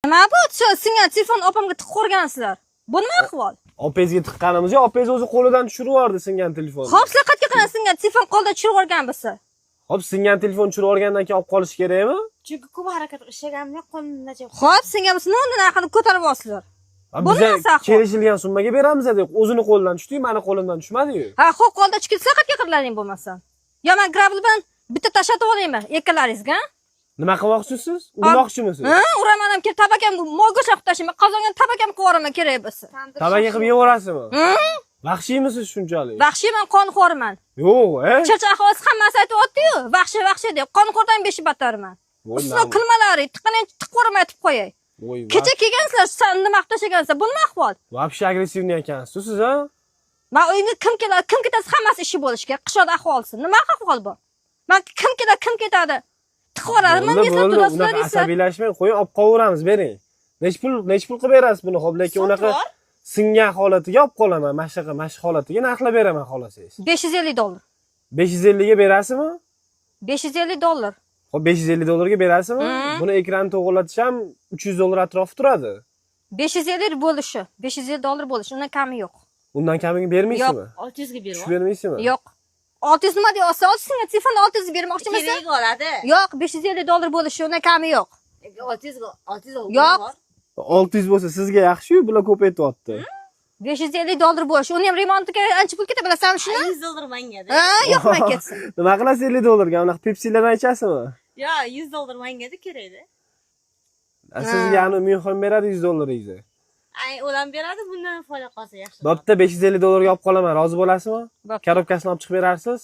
Nima bu? Singan telefon opamga tiqib qo'rgansizlar. Bu nima ahvol? Opangizga tiqqanimiz yo'q, opangiz o'zi qo'lidan tushirib yubordi singan telefonni. Xo'p, sizlar qayerga qarang singan telefon qo'lda tushirib yuborgan bo'lsa? Hop, singan telefon tushirib yuborgandan keyin olib qolish kerakmi? Chunki ko'p harakat ishlaganimda qo'limdan jab. Xo'p, singan bo'lsa nima qilib ko'tarib olsizlar? Bu Biz nima ahvol? kelishilgan summaga beramiz dedik. O'zini qo'lidan tushdi, meni qo'limdan tushmadi-yu. Ha, xo'p, qo'lda tushib sizlar qayerga qirlaring bo'lmasa? Yo, men grabl bilan bitta tashlatib olaymi ekkalaringizga? Nima qilmoqchisiz? Urmoqchimisiz? Ha, uraman ham kerak, tabakam mo'go'sh olib tashlayman. Qozonga tabakam qilib yuboraman kerak bo'lsa. Tabaga qilib yevorasizmi? Vahshiyimisiz shunchalik? Vahshiyman, qonxo'rman. Yo'q, Chirch aholisi hammasi aytyapti-yu, vahshiy deb. Qonxo'rdan beshi battarman. Sizlar qilmalaring, tiqini tiqib qo'ramay aytib qo'yay. Kecha kelgansizlar, san nima qilib tashlagansizlar? Bu nima ahvol? Вообще agressivniy ekansiz siz, ha? Men uyga kim keladi, kim ketadi, hammasi ishi bo'lishi kerak. Qishloq aholisi. Nima ahvol bu? Men kim keladi, kim ketadi? Tiqoraman, eslab turasizlar. Asabiylashmang, qo'ying, olib qo'yaveramiz, bering. Nech pul qilib berasiz buni? Xo'p, lekin unaqa singan holatiga olib qolaman, mashq holatiga narxlab beraman xolasangiz. $550. 550 ga berasizmi? $550. Xo'p, $550 ga berasizmi? Buni ekranni to'g'rilatish ham $300 atrofi turadi. 550 bo'lishi, $550 bo'lishi, undan kami yo'q. Undan kamini bermaysizmi? 600 ga Tushib berib. bermaysizmi? Yo'q. 600 nima deyapsiz? Singa telefon 600 bermoqchimisiz? Kerak oladi. Yo'q, $550 bo'lishi, undan kami yo'q. 600 Yo'q. 600 bo'lsa sizga yaxshi-yu, bular ko'paytyapti. $550 bo'lishi, uni ham remontiga ancha pul ketadi, bilasanmi shuni? $100 mangada. Ha, yo'qman ketsin. Nima qilasiz $50 ga? Unaqa Pepsi'lardan ichasizmi? Yo, $100 mangada kerakda. Sizga yani umidxon beradi $100 Ay, o'lan beradi, bundan foyda qolsa yaxshi. Bo'pti, $550 ga olib qolaman. Rozi bo'lasizmi? Bo'pti. Korobkasini olib chiqib berarsiz?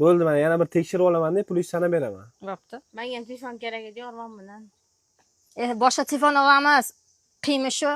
Bo'ldi, mana yana bir tekshirib olaman-da, pulni sanab beraman. Bo'pti. Menga ham telefon kerak edi, yorman bilan. Boshqa telefon olamiz. Qiymi shu.